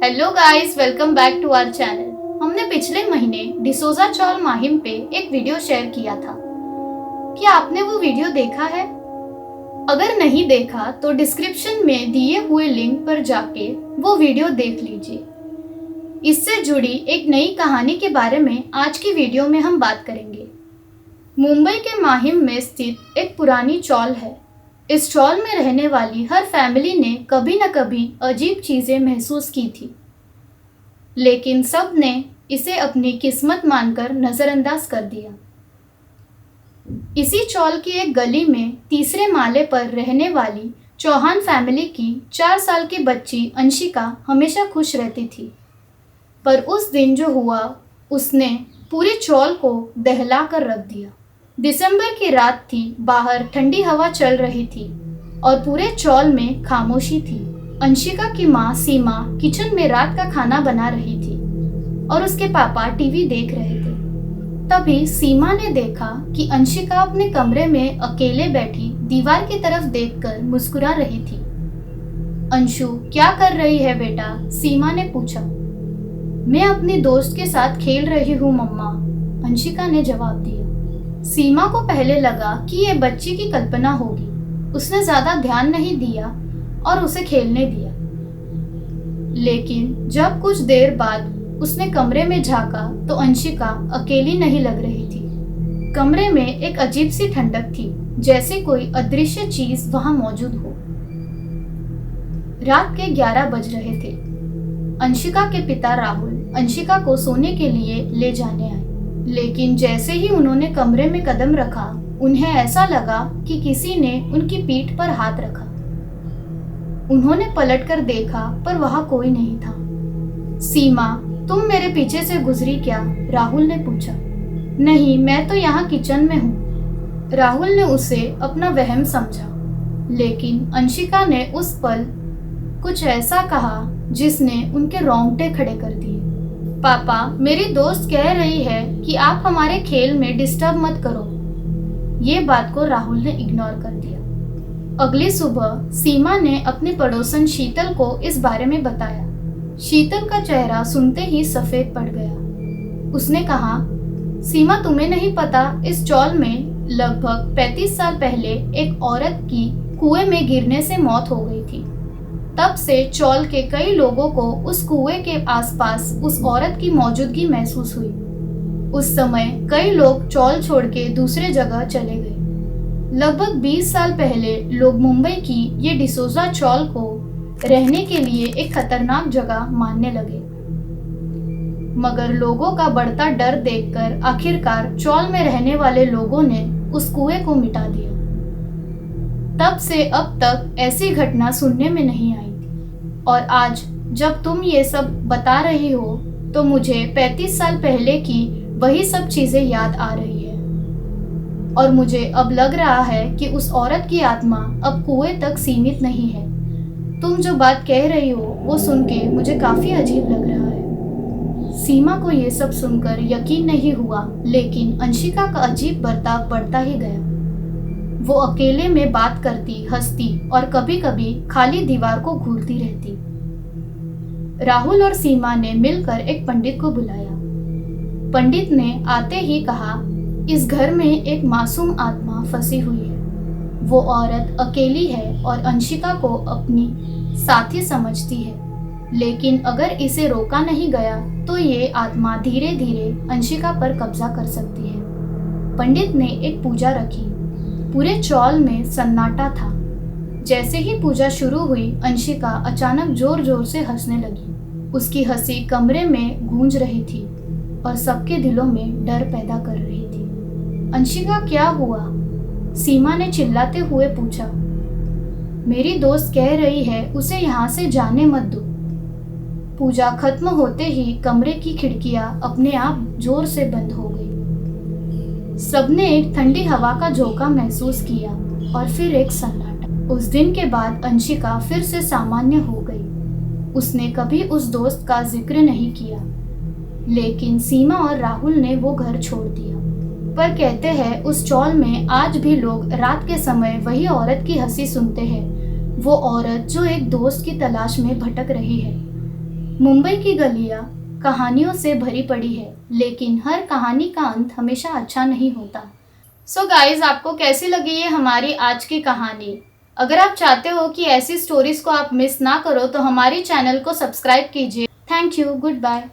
Hello guys, welcome back to our channel. हमने पिछले महीने डिसोजा चौल माहिम पे एक वीडियो शेयर किया था। क्या आपने वो वीडियो देखा है? अगर नहीं देखा तो डिस्क्रिप्शन में दिए हुए लिंक पर जाके वो वीडियो देख लीजिए। इससे जुड़ी एक नई कहानी के बारे में आज की वीडियो में हम बात करेंगे। मुंबई के माहिम में स्थित एक पुरानी चौल है। इस चौल में रहने वाली हर फैमिली ने कभी न कभी अजीब चीजें महसूस की थी, लेकिन सब ने इसे अपनी किस्मत मानकर नजरअंदाज कर दिया। इसी चौल की एक गली में तीसरे माले पर रहने वाली चौहान फैमिली की 4 साल की बच्ची अंशिका हमेशा खुश रहती थी। पर उस दिन जो हुआ उसने पूरे चौल को दहला कर रख दिया। दिसंबर की रात थी, बाहर ठंडी हवा चल रही थी और पूरे चौल में खामोशी थी। अंशिका की माँ सीमा किचन में रात का खाना बना रही थी और उसके पापा टीवी देख रहे थे। तभी सीमा ने देखा कि अंशिका अपने कमरे में अकेले बैठी दीवार की तरफ देखकर मुस्कुरा रही थी। अंशु, क्या कर रही है बेटा? सीमा ने पूछा। मैं अपनी दोस्त के साथ खेल रही हूँ मम्मा, अंशिका ने जवाब दिया। सीमा को पहले लगा कि ये बच्ची की कल्पना होगी। उसने ज्यादा ध्यान नहीं दिया और उसे खेलने दिया। लेकिन जब कुछ देर बाद उसने कमरे में झांका तो अंशिका अकेली नहीं लग रही थी। कमरे में एक अजीब सी ठंडक थी, जैसे कोई अदृश्य चीज वहां मौजूद हो। रात के 11 बज रहे थे। अंशिका के पिता राहुल अंशिका को सोने के लिए ले जाने आए, लेकिन जैसे ही उन्होंने कमरे में कदम रखा उन्हें ऐसा लगा कि किसी ने उनकी पीठ पर हाथ रखा। उन्होंने पलटकर देखा पर वहां कोई नहीं था। सीमा, तुम मेरे पीछे से गुजरी क्या? राहुल ने पूछा। नहीं, मैं तो यहाँ किचन में हूँ, राहुल ने उसे अपना वहम समझा। लेकिन अंशिका ने उस पल कुछ ऐसा कहा जिसने उनके रोंगटे खड़े कर दिए। पापा, मेरी दोस्त कह रही है कि आप हमारे खेल में डिस्टर्ब मत करो। ये बात को राहुल ने इग्नोर कर दिया। अगली सुबह सीमा ने अपनी पड़ोसन शीतल को इस बारे में बताया। शीतल का चेहरा सुनते ही सफेद पड़ गया। उसने कहा, सीमा, तुम्हें नहीं पता, इस चौल में लगभग 35 साल पहले एक औरत की कुएं में गिरने से मौत हो गई थी। तब से चौल के कई लोगों को उस कुएं के आसपास उस औरत की मौजूदगी महसूस हुई। उस समय कई लोग चौल छोड़ के दूसरे जगह चले गए। लगभग 20 साल पहले लोग मुंबई की ये डिसोजा चौल को रहने के लिए एक खतरनाक जगह मानने लगे। मगर लोगों का बढ़ता डर देखकर आखिरकार चौल में रहने वाले लोगों ने उस कुएं को मिटा दिया। तब से अब तक ऐसी घटना सुनने में नहीं आई थी। और आज जब तुम ये सब बता रही हो तो मुझे 35 साल पहले की वही सब चीजें याद आ रही है। और मुझे अब लग रहा है कि उस औरत की आत्मा अब कुएं तक सीमित नहीं है। तुम जो बात कह रही हो वो सुन के मुझे काफी अजीब लग रहा है। सीमा को ये सब सुनकर यकीन नहीं हुआ, लेकिन अंशिका का अजीब बर्ताव बढ़ता ही गया। वो अकेले में बात करती, हंसती और कभी-कभी खाली दीवार को घूरती रहती। राहुल और सीमा ने मिलकर एक पंडित को बुलाया। पंडित ने आते ही कहा, इस घर में एक मासूम आत्मा फंसी हुई है। वो औरत अकेली है और अंशिका को अपनी साथी समझती है, लेकिन अगर इसे रोका नहीं गया तो ये आत्मा धीरे धीरे अंशिका पर कब्जा कर सकती है। पंडित ने एक पूजा रखी। पूरे चौल में सन्नाटा था। जैसे ही पूजा शुरू हुई, अंशिका अचानक जोर जोर से हंसने लगी। उसकी हंसी कमरे में गूंज रही थी और सबके दिलों में डर पैदा कर रही थी। अंशिका, क्या हुआ? सीमा ने चिल्लाते हुए पूछा। मेरी दोस्त कह रही है उसे यहाँ से जाने मत दो। पूजा खत्म होते ही कमरे की खिड़कियां अपने आप जोर से बंद हो गई। सबने एक ठंडी हवा का झोंका महसूस किया और फिर एक सन्नाटा। उस दिन के बाद अंशिका फिर से सामान्य हो गई। उसने कभी उस दोस्त का जिक्र नहीं किया, लेकिन सीमा और राहुल ने वो घर छोड़ दिया। पर कहते हैं उस चौल में आज भी लोग रात के समय वही औरत की हंसी सुनते हैं। वो औरत जो एक दोस्त की तलाश में भटक रही है। मुंबई की गलियां कहानियों से भरी पड़ी है, लेकिन हर कहानी का अंत हमेशा अच्छा नहीं होता। सो गाइज, आपको कैसी लगी ये हमारी आज की कहानी? अगर आप चाहते हो कि ऐसी स्टोरीज को आप मिस ना करो तो हमारी चैनल को सब्सक्राइब कीजिए। Thank you, good bye.